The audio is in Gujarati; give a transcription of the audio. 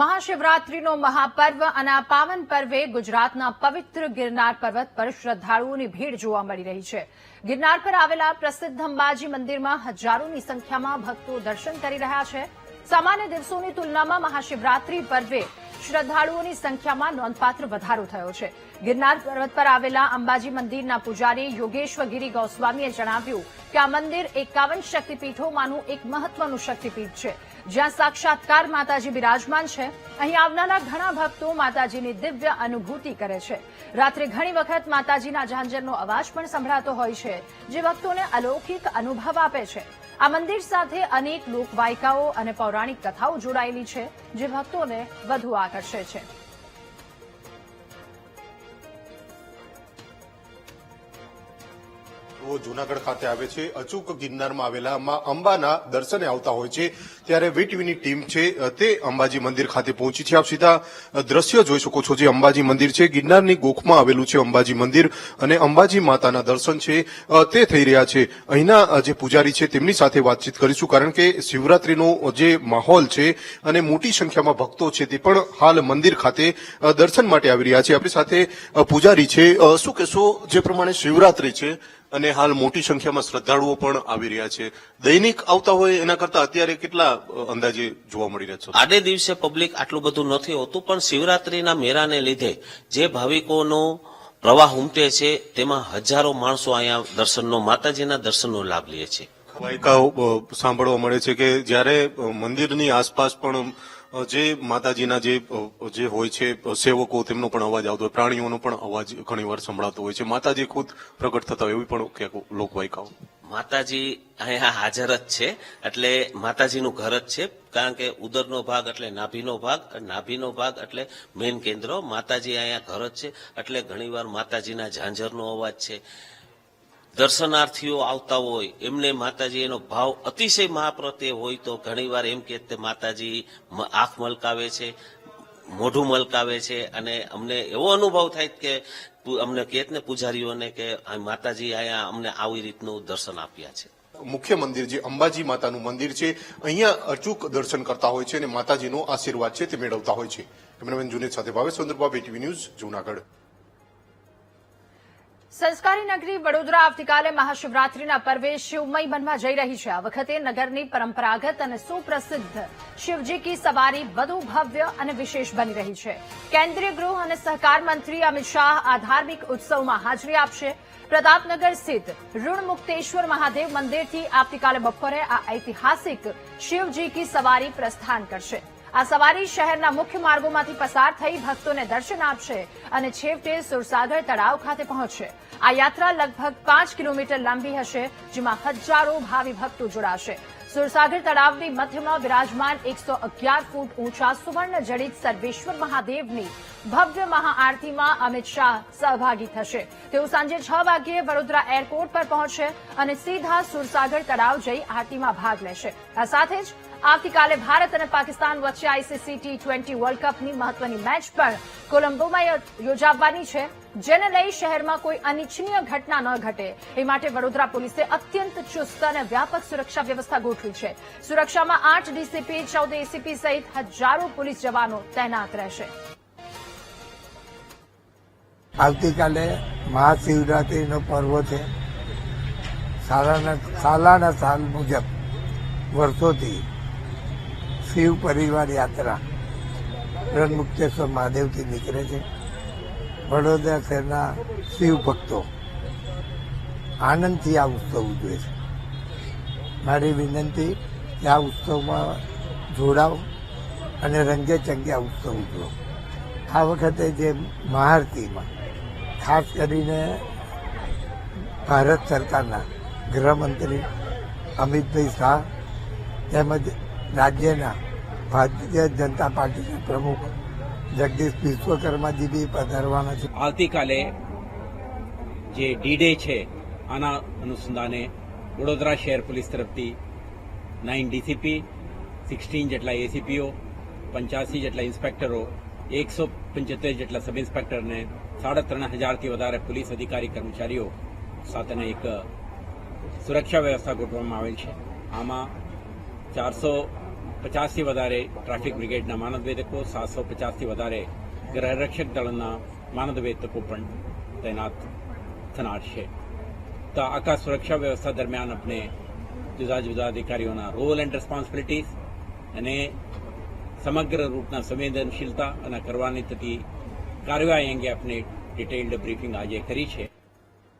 મહાશિવરાત્રીનો મહાપર્વ અને આ પાવન પર્વે ગુજરાતના પવિત્ર ગિરનાર પર્વત પર શ્રદ્ધાળુઓની ભીડ જોવા મળી રહી છે. ગિરનાર પર આવેલા પ્રસિદ્ધ અંબાજી મંદિરમાં હજારોની સંખ્યામાં ભક્તો દર્શન કરી રહ્યા છે. સામાન્ય દિવસોની તુલનામાં મહાશિવરાત્રી પર્વે શ્રદ્ધાળુઓની સંખ્યામાં નોંધપાત્ર વધારો થયો છે. ગિરનાર પર્વત પર આવેલા અંબાજી મંદિરના પૂજારી યોગેશ્વર ગિરી ગોસ્વામીએ જણાવ્યું કે આ મંદિર 51 શક્તિપીઠોમાંનું એક મહત્વનું શક્તિપીઠ છે, જ્યાં સાક્ષાત્કાર માતાજી બિરાજમાન છે. અહીં આવનારા ઘણા ભક્તો માતાજીની દિવ્ય અનુભૂતિ કરે છે. રાત્રે ઘણી વખત માતાજીના ઝાંઝરનો અવાજ પણ સંભળાતો હોય છે, જે ભક્તોને અલૌકિક અનુભવ આપે છે. આ મંદિર સાથે અનેક લોકવાયકાઓ અને પૌરાણિક કથાઓ જોડાયેલી છે, જે ભક્તોને વધુ આકર્ષે છે. જૂનાગઢ ખાતે આવે છે. અચૂક ગિરનારમાં આવેલા અંબાના દર્શને આવતા હોય છે, ત્યારે વીટીવીની ટીમ છે તે અંબાજી મંદિર ખાતે પહોંચી છે. આપ સીધા દ્રશ્ય જોઈ શકો છો, જે અંબાજી મંદિર છે, ગિરનારની ગોખમાં આવેલું છે અંબાજી મંદિર, અને અંબાજી માતાના દર્શન છે તે થઈ રહ્યા છે. અહીંના જે પૂજારી છે તેમની સાથે વાતચીત કરીશું, કારણ કે શિવરાત્રીનો જે માહોલ છે અને મોટી સંખ્યામાં ભક્તો છે તે પણ હાલ મંદિર ખાતે દર્શન માટે આવી રહ્યા છે. આપણી સાથે પૂજારી છે. શું કહેશો, જે પ્રમાણે શિવરાત્રી છે અને હાલ મોટી સંખ્યામાં શ્રદ્ધાળુઓ પણ આવી રહ્યા છે, દૈનિક આવતા હોય એના કરતા અત્યારે કેટલા અંદાજે જોવા મળી રહ્યા છે? આડે દિવસે પબ્લિક આટલું બધું નથી હોતું, પણ શિવરાત્રીના મેળાને લીધે જે ભાવિકોનો પ્રવાહ ઉમટે છે, તેમાં હજારો માણસો અહીંયા દર્શનનો, માતાજીના દર્શનનો લાભ લે છે. વાયકાઓ સાંભળવા મળે છે કે જ્યારે મંદિરની આસપાસ પણ જે માતાજીના જે હોય છે સેવકો, તેમનો પણ અવાજ આવતો હોય, પ્રાણીઓનો પણ અવાજ ઘણી વાર સંભળાતો હોય છે, માતાજી ખુદ પ્રગટ થતા હોય, એવી પણ ક્યાંક લોકવાયકાઓ. માતાજી અહીંયા હાજર જ છે, એટલે માતાજીનું ઘર જ છે, કારણ કે ઉદરનો ભાગ એટલે નાભીનો ભાગ, નાભીનો ભાગ એટલે મેઇન કેન્દ્ર. માતાજી અહીંયા ઘર જ છે, એટલે ઘણીવાર માતાજીના ઝાંઝરનો અવાજ છે. દર્શનાર્થીઓ આવતા હોય એમને માતાજી એનો ભાવ અતિશય મા પ્રત્યે હોય તો ઘણીવાર એમ કે માતાજી આંખ મલકાવે છે, મોઢું મલકાવે છે, અને અમને એવો અનુભવ થાય કે અમને કહે ને પૂજારીઓને કે માતાજી અહીંયા અમને આવી રીતનું દર્શન આપ્યા છે. મુખ્ય મંદિર જે અંબાજી માતાનું મંદિર છે, અહીંયા અચૂક દર્શન કરતા હોય છે અને માતાજીનો આશીર્વાદ છે તે મેળવતા હોય છે. કેમેરામેન જુનેદ સાથે ભાવેશ ચંદ્રબાબુ, વીટીવી ન્યૂઝ, જૂનાગઢ. સંસ્કારી નગરી વડોદરા આવતીકાલે મહાશિવરાત્રીના પર્વે શિવમય બનવા જઈ રહી છે. આ વખતે નગરની પરંપરાગત અને સુપ્રસિદ્ધ શિવજી કી સવારી વધુ ભવ્ય અને વિશેષ બની રહી છે. કેન્દ્રીય ગૃહ અને સહકાર મંત્રી અમિત શાહ આ ધાર્મિક ઉત્સવમાં હાજરી આપશે. પ્રતાપનગર સ્થિત ઋણમુક્તેશ્વર મહાદેવ મંદિરથી આવતીકાલે બપોરે આ ઐતિહાસિક શિવજી કી સવારી પ્રસ્થાન કરશે. આ સવારી શહેરના મુખ્ય માર્ગોમાંથી પસાર થઈ ભક્તોને દર્શન આપશે અને છેવટે સુરસાગર તળાવ ખાતે પહોંચશે. આ યાત્રા લગભગ 5 કિલોમીટર લાંબી હશે, જેમાં હજારો ભાવિ ભક્તો જોડાશે. સુરસાગર તળાવની મધ્યમાં બિરાજમાન 111 ફૂટ ઊંચા સુવર્ણ જડિત સર્વેશ્વર મહાદેવની ભવ્ય મહાઆરતીમાં અમિત શાહ સહભાગી થશે. તેઓ સાંજે 6 વાગ્યે વડોદરા એરપોર્ટ પર પહોંચશે અને સીધા સુરસાગર તળાવ જઈ આરતીમાં ભાગ લેશે. આ સાથે જ આવતીકાલે ભારત અને પાકિસ્તાન વચ્ચે આઈસીસી T20 વર્લ્ડ કપની મહત્વની મેચ પણ કોલંબોમાં યોજાવાની છે, જેને લઈ શહેરમાં કોઈ અનિચ્છનીય ઘટના ન ઘટે એ માટે વડોદરા પોલીસે અત્યંત ચુસ્ત અને વ્યાપક સુરક્ષા વ્યવસ્થા ગોઠવી છે. સુરક્ષામાં 8 ડીસીપી, 14 એસીપી સહિત હજારો પોલીસ જવાનો તૈનાત રહેશે. આવતીકાલે મહાશિવરાત્રીનો પર્વ છે. સાલાના સાલ મુજબ વર્ષોથી શિવ પરિવાર યાત્રા ઋણમુક્તેશ્વર મહાદેવથી નીકળે છે. વડોદરા શહેરના શિવ ભક્તો આનંદથી આ ઉત્સવ ઉજવે છે. મારી વિનંતી કે આ ઉત્સવમાં જોડાઓ અને રંગે ચંગે આ ઉત્સવ ઉજવો. આ વખતે જે મહાઆરતીમાં ખાસ કરીને ભારત સરકારના ગૃહમંત્રી અમિતભાઈ શાહ તેમજ રાજ્યના ભારતીય જનતા પાર્ટીના પ્રમુખ જગદીશ વિશ્વકર્માજી બી પધારવાના છે. આવતીકાલે જે ડી-ડે છે, આના અનુસંધાને વડોદરા શહેર પોલીસ તરફથી 9 ડીસીપી, 16 જેટલા એસીપીઓ, 85 જેટલા ઇન્સ્પેક્ટરો, 175 જેટલા સબ ઇન્સ્પેક્ટરને 3,500થી વધારે પોલીસ અધિકારી કર્મચારીઓ સાથેની એક સુરક્ષા વ્યવસ્થા ગોઠવવામાં આવેલ છે. આમાં 400 50થી વધારે ટ્રાફિક બ્રિગેડના માનદવેદકો, 750થી વધારે ગૃહરક્ષક દળના માનદવેદકો પણ તૈનાત થનાર છે. તો આકાશ સુરક્ષા વ્યવસ્થા દરમિયાન આપણે જુદા જુદા અધિકારીઓના રોલ એન્ડ રિસ્પોન્સિબિલિટીઝ અને સમગ્ર રૂટના સંવેદનશીલતા અને કરવાની થતી કાર્યવાહી અંગે આપણે ડિટેઇલ્ડ બ્રીફિંગ આજે કરી છે.